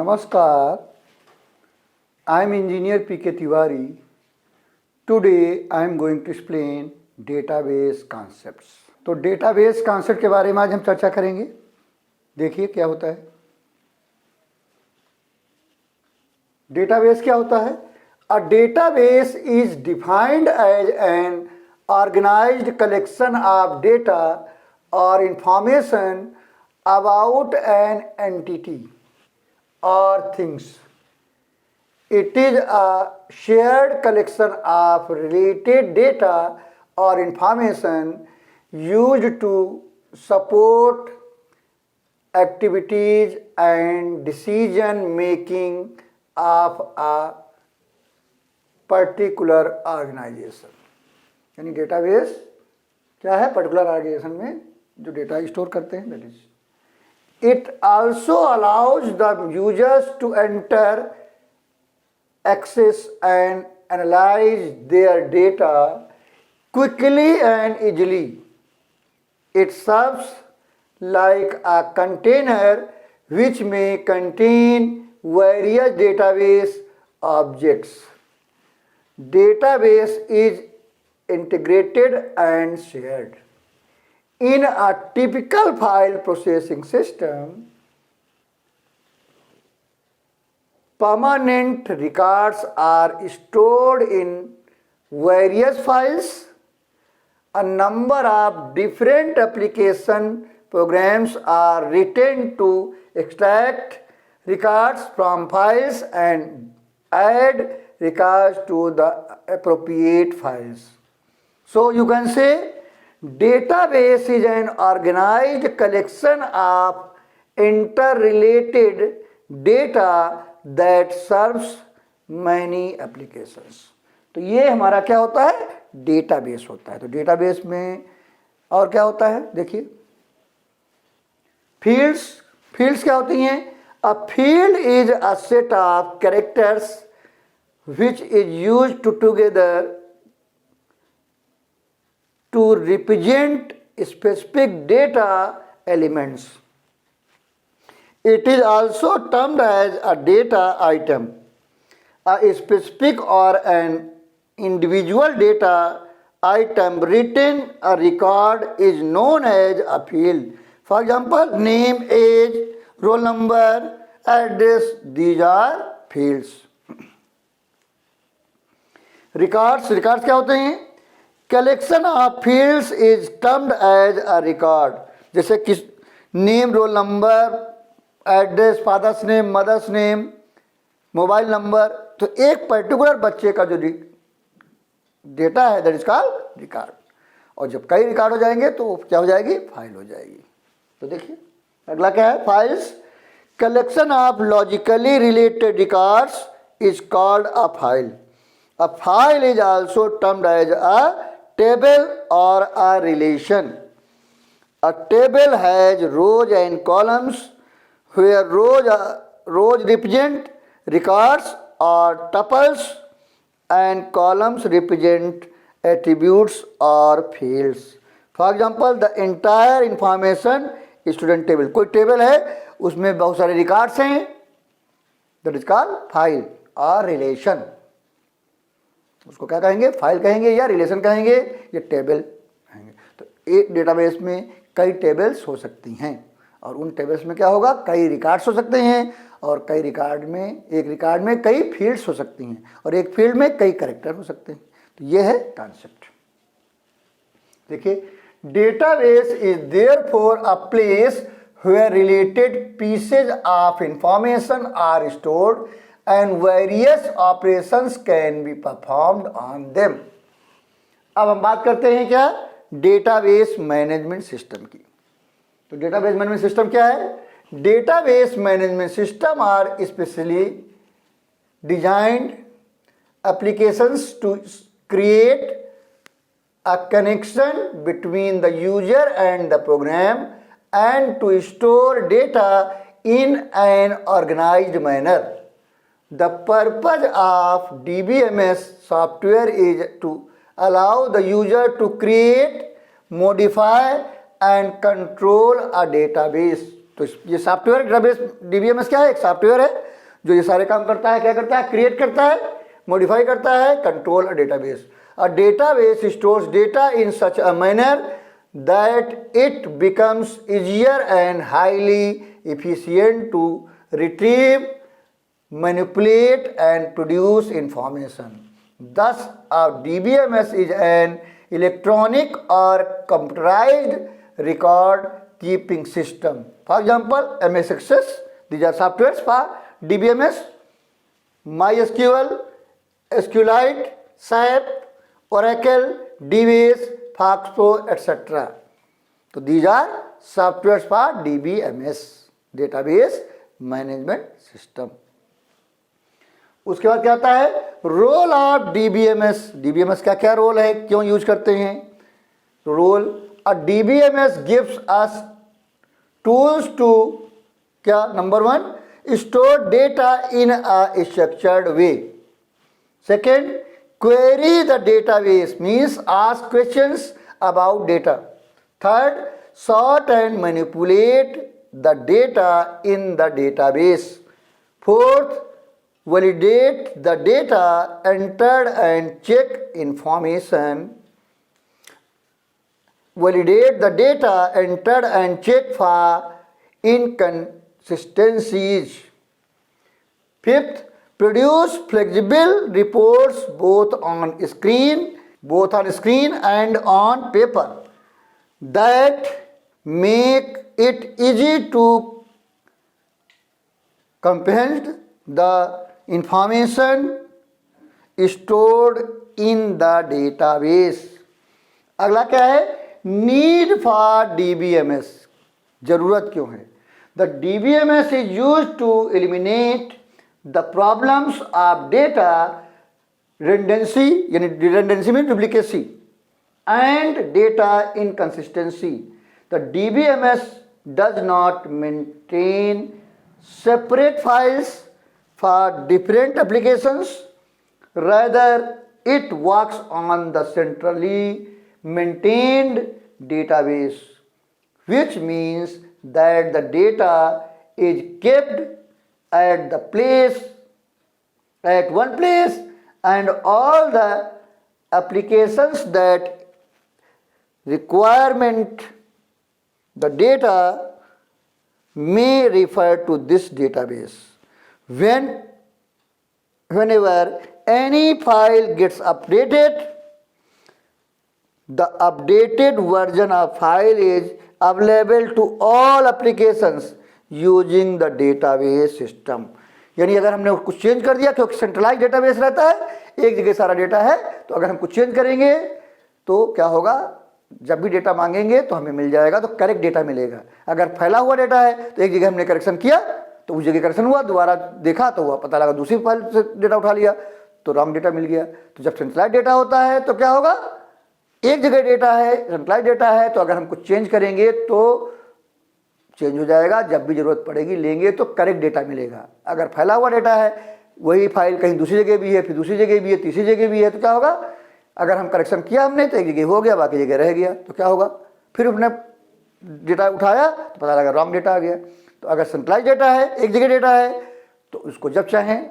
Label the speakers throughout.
Speaker 1: Namaskar, I am Engineer P.K. Tiwari. Today I am going to explain database concepts. तो database concept के बारे में आज हम चर्चा करेंगे। देखिए क्या होता है। डेटाबेस क्या होता है? A database is defined as an organized collection of data or information about an entity or things. It is a shared collection of related data or information used to support activities and decision making of a particular organization. यानी database क्या है? Particular organisation में जो data store करते हैं, that is. It also allows the users to enter, access and analyse their data quickly and easily. It serves like a container which में contain various database objects. Database is integrated and shared. In a typical file processing system, permanent records are stored in various files. A number of different application programs are written to extract records from files and add records to the appropriate files. So you can say database is an organized collection of interrelated data that serves many applications. तो ये हमारा क्या होता है? Database होता है। तो database में और क्या होता है? देखिए, फील्ड्स क्या होती हैं? A field is a set of characters which is used together to represent specific data elements. It is also termed as a data item. A specific or an individual data item written a record is known as a field. For example, name, age, roll number, address, these are fields. Records क्या होते हैं? Collection of fields is termed as a record. जैसे किस name, roll number, address, father's name, mother's name, mobile number. तो एक particular बच्चे का जो डेटा है दैट इज कॉल्ड रिकॉर्ड। और जब कई रिकॉर्ड हो जाएंगे तो क्या हो जाएगी? फाइल हो जाएगी। तो देखिए अगला क्या है? Files. Collection of logically related records is called a file. A file is also termed as a table or a relation. A table has rows and columns where rows represent records or tuples and columns represent attributes or fields. For example, the entire information student table. कोई table है उसमें बहुत सारे records हैं, that is called file or relation. उसको क्या कहेंगे? File कहेंगे या रिलेशन कहेंगे या टेबल कहेंगे। तो एक डेटाबेस में कई टेबल्स हो सकती हैं और उन टेबल्स में क्या होगा? कई रिकॉर्ड्स हो सकते हैं और कई रिकॉर्ड में, एक रिकॉर्ड में कई फील्ड्स हो सकती हैं और एक फील्ड में कई कैरेक्टर हो सकते हैं। तो ये है कॉन्सेप्ट। देखिए, database is therefore a place where related pieces of information are stored and various operations can be performed on them. अब हम बात करते हैं क्या? डेटाबेस मैनेजमेंट सिस्टम की। तो डेटाबेस मैनेजमेंट सिस्टम क्या है? Database management system are specially designed applications to create a connection between the user and the program and to store data in an organized manner. The purpose of DBMS software is to allow the user to create, modify and control a database. तो ये software database DBMS क्या है? एक software है जो ये सारे काम करता है, क्या करता है? क्रिएट करता है, मॉडिफाई करता है, control a database. A database stores data in such a manner that it becomes easier and highly efficient to retrieve, manipulate and produce information. Thus, a DBMS is an electronic or computerized record keeping system. For example, MS Access, these are softwares for DBMS, MySQL, SQLite, SAP, Oracle, DBase, Foxpo, etc. So these are softwares for DBMS, database management system. उसके बाद क्या आता है? Role of DBMS. DBMS का क्या role है, क्यों use करते हैं? Role, a DBMS gives us tools to क्या? Number 1, store data in a structured way. Second, query the database means ask questions about data. Third, sort and manipulate the data in the database. Fourth, validate the data entered and check information. Validate the data entered and check for inconsistencies. Fifth, produce flexible reports both on screen and on paper that make it easy to comprehend the information stored in the database. अगला क्या है? Need for DBMS. जरूरत क्यों है? The DBMS is used to eliminate the problems of data redundancy, यानी redundancy में duplicacy, and data inconsistency. The DBMS does not maintain separate files for different applications. Rather, it works on the centrally maintained database, which means that the data is kept at one place, and all the applications that requirement the data may refer to this database. Whenever any file gets updated, the updated version of file is available to all applications using the database system. यानी अगर हमने कुछ change कर दिया, क्योंकि centralize database रहता है, एक जगह सारा डेटा है, तो अगर हम कुछ चेंज करेंगे तो क्या होगा? जब भी डेटा मांगेंगे तो हमें मिल जाएगा, तो करेक्ट डेटा मिलेगा. अगर फैला हुआ डेटा है तो एक जगह हमने करेक्शन किया तो उस जगह करेक्शन हुआ, दोबारा देखा तो हुआ, पता लगा दूसरी फाइल से डेटा उठा लिया तो रॉन्ग डेटा मिल गया. तो जब सेंट्रलाइज डेटा होता है तो क्या होगा? एक जगह डेटा है, सेंट्रलाइज डेटा है, तो अगर हम कुछ चेंज करेंगे तो चेंज हो जाएगा, जब भी जरूरत पड़ेगी लेंगे तो करेक्ट डेटा मिलेगा. अगर फैला हुआ डेटा है, वही फाइल कहीं दूसरी जगह भी है, फिर दूसरी जगह भी है, तीसरी जगह भी है, तो क्या होगा? अगर हम करेक्शन किया हमने तो एक जगह हो गया, बाकी जगह रह गया, तो क्या होगा? फिर उसने डेटा उठाया तो पता लगा रॉन्ग डेटा आ गया. तो अगर सेंट्रलाइज डेटा है, एक जगह डेटा है, तो उसको जब चाहें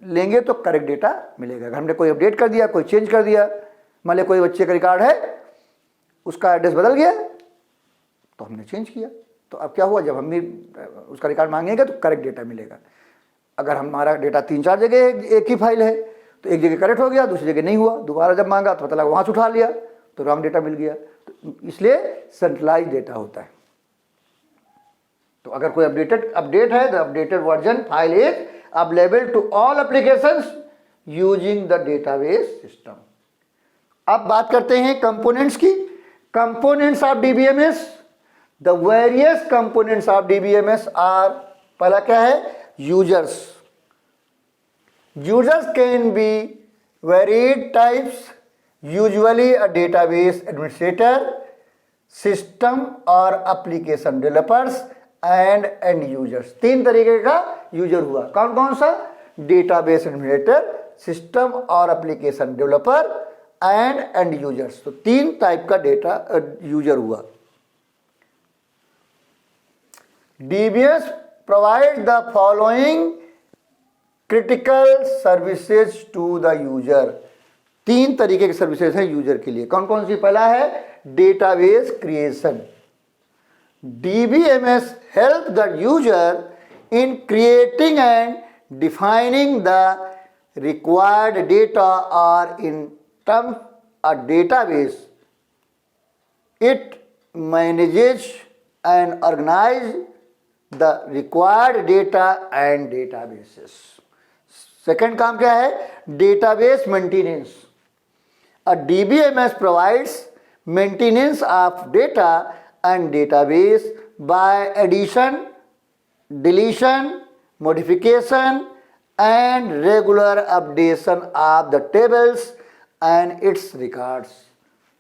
Speaker 1: लेंगे तो करेक्ट डेटा मिलेगा. अगर हमने कोई अपडेट कर दिया, कोई चेंज कर दिया, मान लिया कोई बच्चे का रिकॉर्ड है, उसका एड्रेस बदल गया तो हमने चेंज किया, तो अब क्या हुआ? जब हम भी उसका रिकॉर्ड मांगेंगे तो करेक्ट डेटा मिलेगा. अगर हमारा डेटा 3-4 जगह एक ही फाइल है तो एक जगह करेक्ट हो गया, दूसरी जगह नहीं हुआ, दोबारा जब मांगा तो पता लगा वहाँ से उठा लिया तो रॉन्ग डेटा मिल गया. तो इसलिए सेंट्रलाइज डेटा होता है. तो अगर कोई अपडेट है, the updated version file is available to all applications using the database system. अब बात करते हैं कंपोनेंट्स की. Components of DBMS, the various components of DBMS are, पहला क्या है? Users. Users can be varied types, usually a database administrator, system or application developers and end users. 3 तरीके का यूजर हुआ. कौन कौन सा? डेटाबेस एडमिनिस्ट्रेटर, सिस्टम और application developer and end users. तो 3 टाइप का डेटा यूजर हुआ. DBS provide the following critical services to the user. 3 तरीके की सर्विसेज हैं यूजर के लिए। कौन कौन सी? पहला है database creation. DBMS help the user in creating and defining the required data, or in terms a database. It manages and organizes the required data and databases. Second काम क्या है? Database maintenance. A DBMS provides maintenance of data and database by addition, deletion, modification and regular updation of the tables and its records.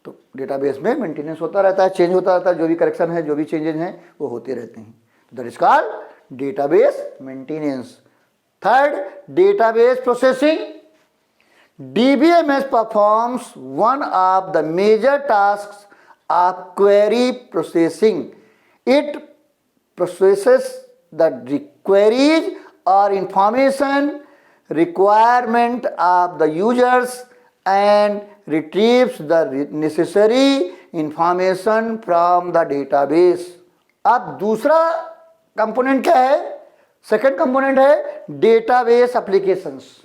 Speaker 1: तो database में maintenance होता रहता है, change होता रहता है, जो भी करेक्शन है, जो भी चेंजेस हैं वो होते रहते हैं। That is called database maintenance. Third, database processing. DBMS performs one of the major tasks of query processing. It processes the queries or information requirement of the users and retrieves the necessary information from the database. अब दूसरा component क्या है? Second component है database applications.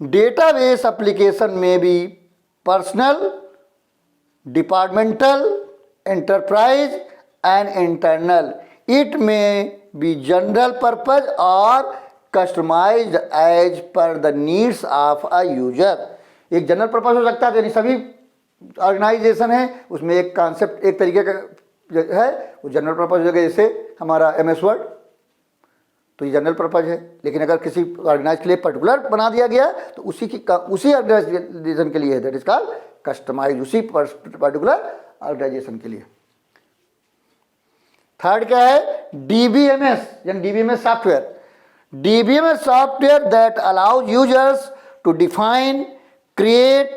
Speaker 1: Database application में भी personal, departmental, enterprise and internal. It may be general purpose और customized as per the needs of a user. एक general purpose हो सकता है, यानी सभी ऑर्गेनाइजेशन है उसमें एक कॉन्सेप्ट, एक तरीके का है वो जनरल पर्पज हो जाएगा। जैसे हमारा MS वर्ड, तो ये जनरल पर्पज है। लेकिन अगर किसी ऑर्गेनाइज के लिए पर्टिकुलर बना दिया गया तो उसी ऑर्गेनाइजेशन के लिए है, दैट इज कॉल्ड कस्टमाइज, उसी पर्टिकुलर ऑर्गेनाइजेशन के लिए। थर्ड क्या है? DBMS यानी DBMS software. DBMS software that allows users to define, create,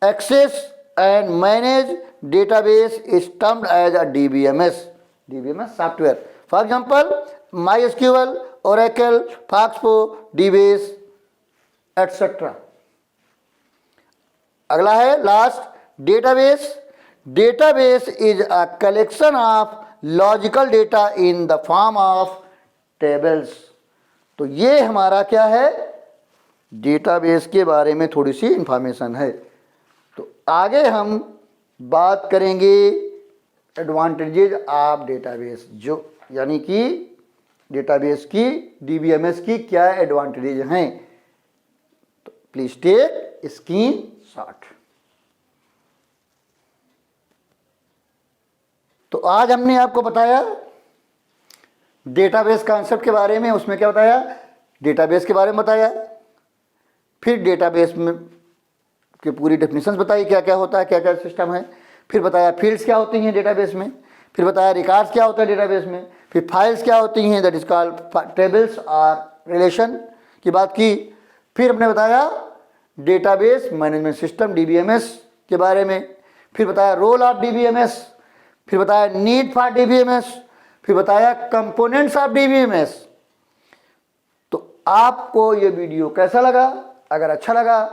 Speaker 1: access and manage database is termed as a DBMS software. For example MySQL, Oracle, Foxpo, DBase etcetera. अगला है last, database. Database is a collection of logical data in the form of tables. तो ये हमारा क्या है? Database के बारे में थोड़ी सी इंफॉर्मेशन है। तो आगे हम बात करेंगे एडवांटेजेस ऑफ डेटाबेस, जो यानी कि डेटाबेस की, DBMS की क्या एडवांटेजेज हैं। तो प्लीज टेक स्क्रीनशॉट। तो आज हमने आपको बताया डेटाबेस कॉन्सेप्ट के बारे में। उसमें क्या बताया? डेटाबेस के बारे में बताया, फिर डेटाबेस में की पूरी डेफिनेशंस बताई, क्या क्या होता है, क्या क्या सिस्टम है। फिर बताया फील्ड्स क्या होती हैं डेटाबेस में, फिर बताया रिकॉर्ड्स क्या होता है डेटाबेस में, फिर फाइल्स क्या होती हैं, दैट इज कॉल्ड टेबल्स और रिलेशन की बात की। फिर हमने बताया डेटाबेस मैनेजमेंट सिस्टम DBMS के बारे में, फिर बताया रोल ऑफ DBMS, फिर बताया नीड फॉर DBMS, फिर बताया कंपोनेंट्स ऑफ DBMS। तो आपको ये वीडियो कैसा लगा? अगर अच्छा लगा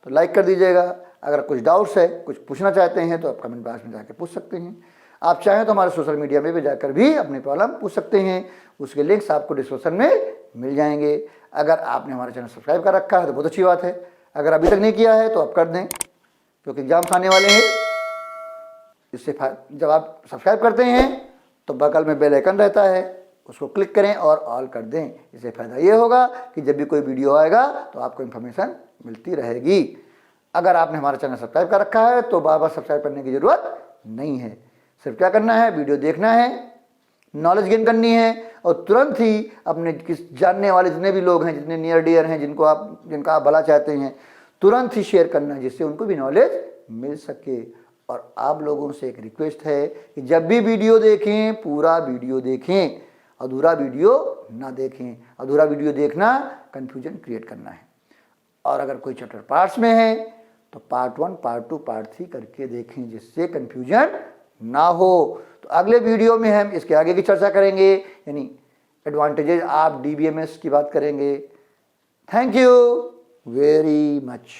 Speaker 1: तो लाइक कर दीजिएगा। अगर कुछ डाउट्स है, कुछ पूछना चाहते हैं तो आप कमेंट बॉक्स में जाकर पूछ सकते हैं। आप चाहें तो हमारे सोशल मीडिया में भी जाकर भी अपनी प्रॉब्लम पूछ सकते हैं, उसके लिंक्स आपको डिस्क्रिप्शन में मिल जाएंगे। अगर आपने हमारा चैनल सब्सक्राइब कर रखा है तो बहुत अच्छी बात है। अगर अभी तक नहीं किया है तो आप कर दें, क्योंकि एग्जाम्स आने वाले हैं। इससे जब आप सब्सक्राइब करते हैं तो बगल में बेल आइकन रहता है, उसको क्लिक करें और ऑल कर दें। इससे फ़ायदा ये होगा कि जब भी कोई वीडियो आएगा तो आपको इन्फॉर्मेशन मिलती रहेगी। अगर आपने हमारा चैनल सब्सक्राइब कर रखा है तो बार बार सब्सक्राइब करने की ज़रूरत नहीं है। सिर्फ क्या करना है? वीडियो देखना है, नॉलेज गेन करनी है और तुरंत ही अपने किस जानने वाले जितने भी लोग हैं, जितने नियर डियर हैं, जिनका आप भला चाहते हैं, तुरंत ही शेयर करना है, जिससे उनको भी नॉलेज मिल सके। और आप लोगों से एक रिक्वेस्ट है कि जब भी वीडियो देखें पूरा वीडियो देखें, अधूरा वीडियो ना देखें। अधूरा वीडियो देखना कन्फ्यूजन क्रिएट करना है। और अगर कोई चैप्टर पार्ट्स में है तो पार्ट 1, पार्ट 2, पार्ट 3 करके देखें, जिससे कन्फ्यूजन ना हो। तो अगले वीडियो में हम इसके आगे की चर्चा करेंगे, यानी एडवांटेजेस आप DBMS की बात करेंगे। Thank you very much.